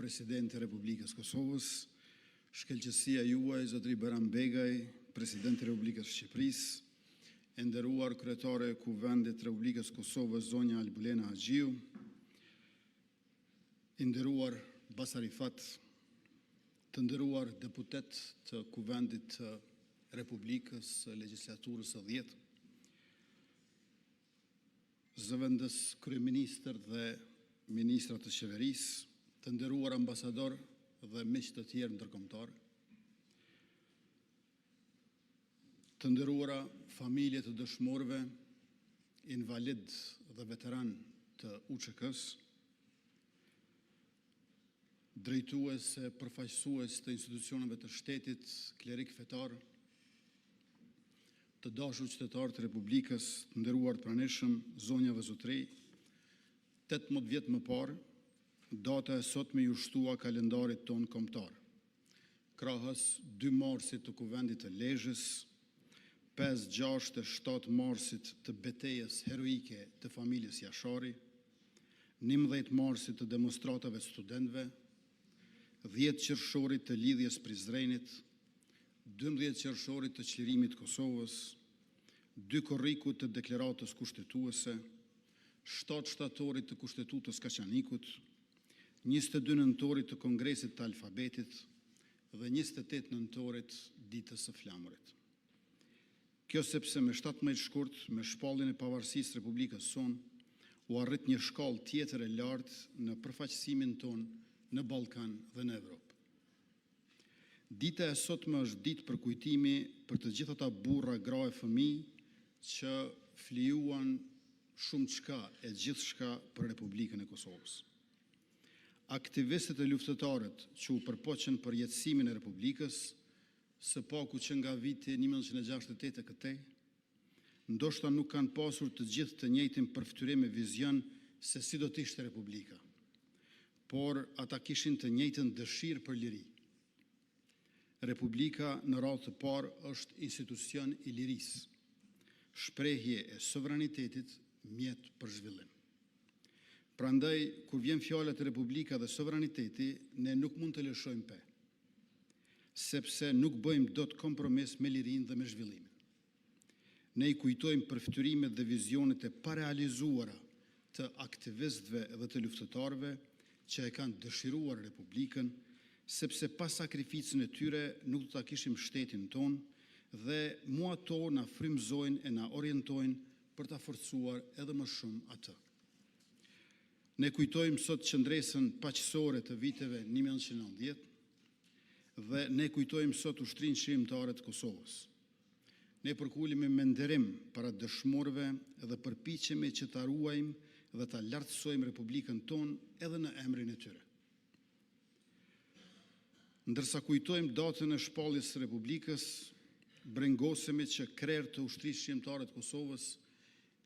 Presidenti i Republikës Kosovës, shkëlqësia juaj, zotëri Bajram Begaj, Presidenti i Republikës Shqipërisë, e nderuar kryetare e Kuvendit të Republikës Kosovës, zonja Albulena Haxhiu, i nderuar Basarifat, të nderuar deputet të Kuvendit të Republikës Legjislaturës së 10, zëvendës kryeministër dhe ministrat të qeverisë, të nderuar ambasador dhe miq të tjerë ndërkombëtar, të nderuara familje të dëshmorëve, invalid dhe veteran të UÇK-s, drejtues e përfaqësues të institucioneve të shtetit, klerik fetar, të dashur qytetarë të Republikës, të nderuar të pranishëm, zonja dhe zotëri, 18 vjet më parë, data e sotme ju shtua kalendarit ton kombëtar. Krahas 2 marsit të Kuvendit të Lezhës, 5, 6 e 7 marsit të betejës heroike të familjes Jashari, 11 marsit të demonstratave studentëve, 10 qershorit të lidhjes Prizrenit, 12 qershorit të çlirimit Kosovës, 2 korrikut të deklaratës kushtetuese, 7 shtatorit të kushtetutës Kaçanikut, 22 nëntorit të Kongresit të Alfabetit dhe 28 nëntorit ditës së flamurit. Kjo sepse me 17 shkurt, me shpalljen e pavarësisë Republikës sonë, u arrit një shkallë tjetër e lartë në përfaqësimin ton në Ballkan dhe në Evropë. Dita e sotme është ditë për kujtimi për të gjithë ata burra, gra e fëmijë që flijuan shumë çka e gjithçka për Republikën e Kosovës. Aktivistët e luftëtarët që u përpoqën për jetësimin e Republikës, së paku që nga viti 1968 e këtej, ndoshta nuk kanë pasur të gjithë të njëjtin përftyrim e vizion se si do të ishte Republika, por ata kishin të njëjtën dëshirë për liri. Republika në radhë të parë është institucion i lirisë, shprehje e sovranitetit mjet për zhvillim. Prandaj, kur vjen fjala të Republika dhe sovraniteti, ne nuk mund të lëshojmë pe, sepse nuk bëjmë dot kompromis me lirinë dhe me zhvillimin. Ne i kujtojmë përftyrimet dhe vizionet e parealizuara të aktivistëve dhe të luftëtarëve që e kanë dëshiruar Republikën, sepse pas sakrificën e tyre nuk do ta kishim shtetin ton dhe mua ato na frymëzojnë e na orientojnë për ta forcuar edhe më shumë atë. Ne kujtojmë sot qëndresën paqësore të viteve 1990 dhe ne kujtojmë sot ushtrinë çlirimtare të Kosovës. Ne përkulemi me nderim para dëshmorëve dhe përpiqemi që ta ruajmë dhe ta lartësojmë Republikën tonë edhe në emrin e tyre. Ndërsa kujtojmë datën e shpalljes së Republikës, brengosemi që krerë të ushtrisë shqiptare të Kosovës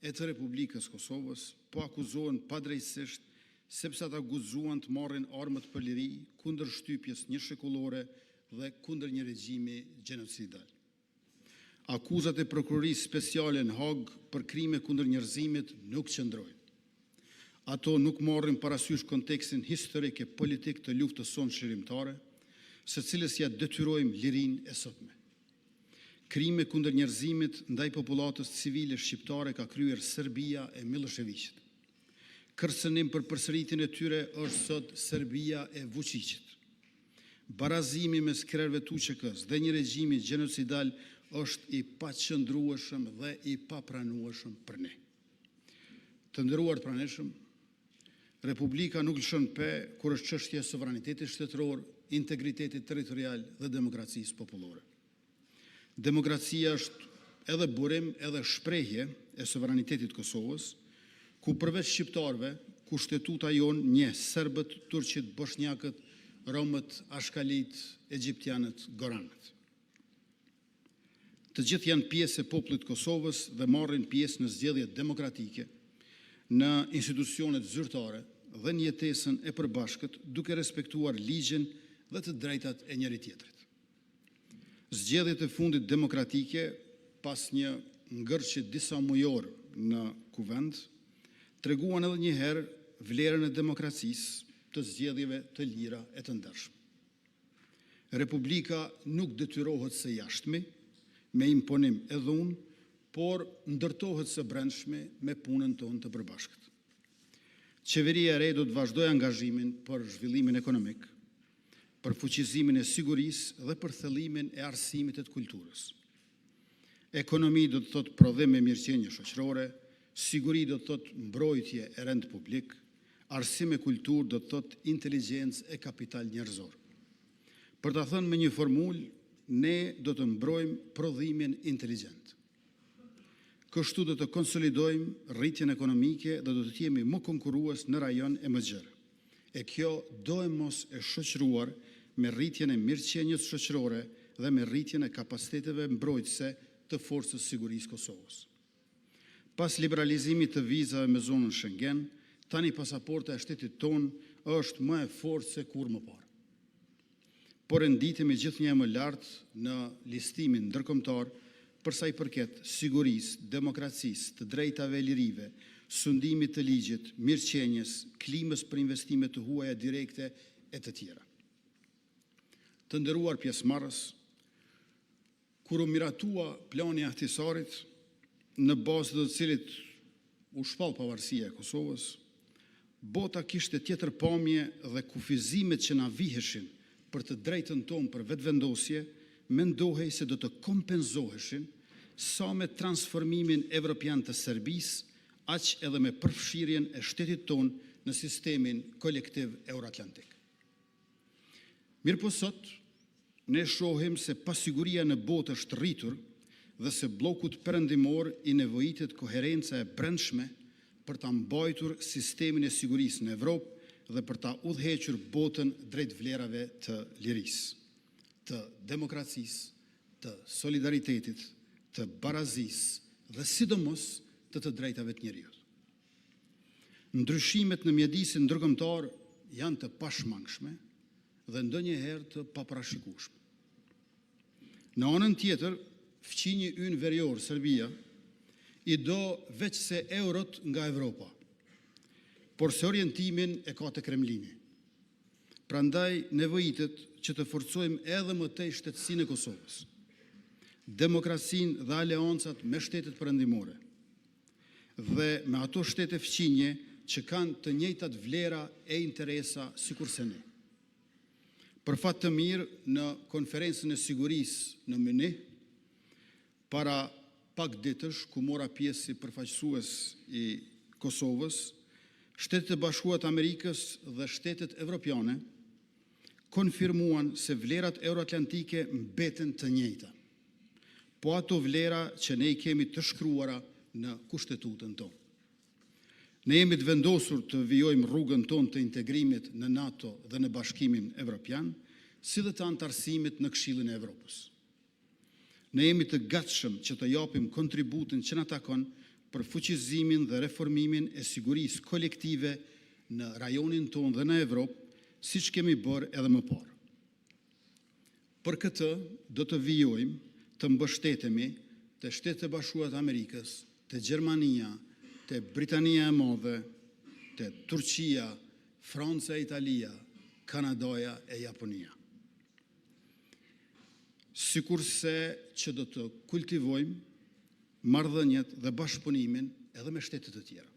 e të Republikës Kosovës po akuzohen padrejtësisht sepse ata guxuan të marrin armët për liri kundër shtypjes një shekullore dhe kundër një regjimi gjenocidal. Akuzat e prokurorisë speciale në Hag për krime kundër njerëzimit nuk qëndrojnë. Ato nuk marrin parasysh kontekstin historik e politik të luftës sonë çlirimtare, së cilës ja detyrojmë lirinë e sotme. Krime kundër njerëzimit ndaj popullatës civile shqiptare ka kryer Serbia e Miloševićit. Kërcënim për përsëritjen e tyre është sot Serbia e Vučićit. Barazimi mes krerëve të UÇK-s dhe një regjimi gjenocidal është i paqëndrueshëm dhe i papranueshëm për ne. Të nderuar të pranishëm, Republika nuk lëshon pe kur është çështje e sovranitetit shtetëror, integritetit territorial dhe demokracisë popullore. Demokracia është edhe burim, edhe shprehje e sovranitetit Kosovës, ku përveç shqiptarëve, kushtetuta jonë njeh serbët, turqit, bosnjakët, romët, ashkalit, egjiptianët, goranët. Të gjithë janë pjesë e popullit Kosovës dhe marrin pjesë në zgjedhjet demokratike, në institucionet zyrtare dhe në jetesën e përbashkët, duke respektuar ligjin dhe të drejtat e njëri tjetrit. Zgjedhjet e fundit demokratike, pas një ngërçie disa mujor në Kuvend, treguan edhe një herë vlerën e demokracisë, të zgjedhjeve të lira e të ndershme. Republika nuk detyrohet së jashtme me imponim e dhunë, por ndërtohet së brendshme me punën tonë të përbashkët. Qeveria e re do të vazhdojë angazhimin për zhvillimin ekonomik, për fuqizimin e sigurisë dhe për thellimin e arsimit të kulturës. Ekonomi do të thotë prodhim me mirëqenie shoqërore, siguri do të thotë mbrojtje e rend publik, arsim e kulturë do të thotë inteligjencë e kapital njerëzor. Për ta thënë me një formulë, ne do të mbrojmë prodhimin inteligjent. Kështu do të konsolidojmë rritjen ekonomike dhe do të jemi më konkurrues në rajon e mëzgjerë. E kjo do e mos e shoqëruar me rritjen e mirëqenies shoqërore dhe me rritjen e kapaciteteve mbrojtëse të forcës sigurisë Kosovës. Pas liberalizimit të vizave me zonën Schengen, tani pasaporta e shtetit tonë është më e fortë se kur më parë. Por renditemi gjithnjë më lartë në listimin ndërkombëtar përsa i përket sigurisë, demokracisë, të drejtave e lirive, sundimit të ligjit, mirëqenies, klimës për investime të huaja direkte e të tjera. Të nderuar pjesëmarrës, kur u miratua plani i ahtisarit, në bazë të cilit u shpall pavarësia e Kosovës, bota kishte tjetër pamje dhe kufizimet që na viheshin për të drejtën tonë për vetëvendosje, mendohej se do të kompenzoheshin sa me transformimin evropian të Serbisë, aq edhe me përfshirjen e shtetit tonë në sistemin kolektiv euroatlantik. Mirëpo sot, ne shohim se pasiguria në botë është rritur dhe se bllokut perëndimor i nevojitet koherenca e brendshme për ta mbajtur sistemin e sigurisë në Evropë dhe për ta udhëhequr botën drejt vlerave të lirisë, të demokracisë, të solidaritetit, të barazisë dhe sidomos të drejtave të njerëzit. Ndryshimet në mjedisin ndërkombëtar janë të pashmangshme dhe ndonjëherë të paparashikueshme. Në anën tjetër, fqinji ynë verior, Serbia, i do veç se eurot nga Evropa, por se orientimin e ka të Kremlini. Prandaj nevojitet që të forcojmë edhe më tej shtetësinë e Kosovës, demokracinë dhe aleancat me shtetet perëndimore, dhe me ato shtete fqinje që kanë të njëjtat vlera e interesa sikurse ne. Për fat të mirë, në konferencën e sigurisë në Münih, para pak ditësh, ku mora pjesë si përfaqësues i Kosovës, Shtetet e Bashkuara të Amerikës dhe shtetet evropiane konfirmuan se vlerat euroatlantike mbeten të njëjta, po ato vlera që ne i kemi të shkruara në kushtetutën tonë. Ne jemi të vendosur të vijojmë rrugën tonë të integrimit në NATO dhe në Bashkimin Evropian, si dhe të antarësimit në Këshillin e Evropës. Ne jemi të gatshëm që të japim kontributin që na takon për fuqizimin dhe reformimin e sigurisë kolektive në rajonin tonë dhe në Evropë, siç kemi bërë edhe më parë. Për këtë do të vijojmë të mbështetemi të Shtetet e Bashkuara të Amerikës, të Gjermania, të Britania e Madhe, të Turqia, Franca e Italia, Kanadaja e Japonia. Sikurse që do të kultivojmë marrëdhëniet dhe bashkëpunimin edhe me shtetet të tjera.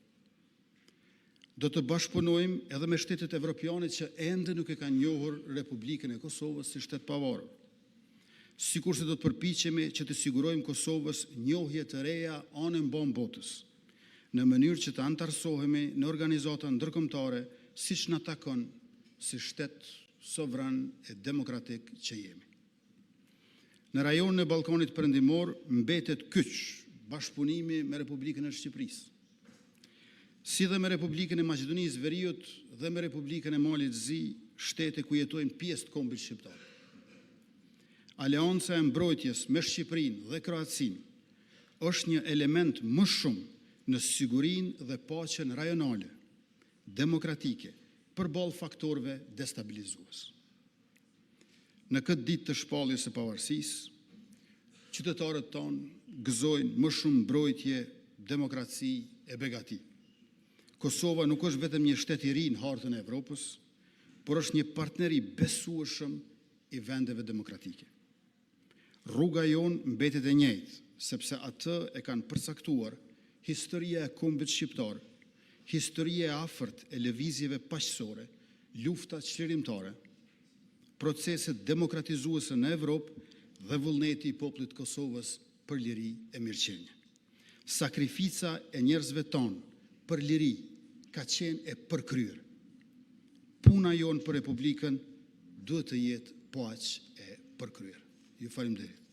Do të bashkëpunojmë edhe me shtetet evropiane që ende nuk e kanë njohur Republikën e Kosovës si shtet pavarur. Sikurse do të përpiqemi që të sigurojmë Kosovës njohje të reja anë mban botës, në mënyrë që të antarësohemi në organizata ndërkombëtare siç na takon si shtet sovran e demokratik që jemi. Në rajonin e Ballkanit Perëndimor mbetet kyç bashkëpunimi me Republikën e Shqipërisë, si dhe me Republikën e Maqedonisë Veriut dhe me Republikën e Malit Zi, shtete ku jetojnë pjesë të kombit shqiptar. Aleanca e mbrojtjes me Shqipërinë dhe Kroacinë është një element më shumë në sigurinë dhe paqen rajonale, demokratike, përballë faktorëve destabilizues. Në këtë ditë të shpalljes së pavarësisë, qytetarët tonë gëzojnë më shumë mbrojtje, demokraci e begati. Kosova nuk është vetëm një shtet i ri në hartën e Evropës, por është një partner i besueshëm i vendeve demokratike. Rruga jonë mbetet e njëjtë, sepse atë e kanë përcaktuar historia e kombit shqiptar, historia e afërt e lëvizjeve paqësore, luftat çlirimtare, proceset demokratizuese në Evropë dhe vullneti i popullit të Kosovës për liri e mirëqenie. Sakrifica e njerëzve tonë për liri ka qenë e përkryer. Puna jonë për Republikën duhet të jetë po aq e përkryer. Ju falenderoj.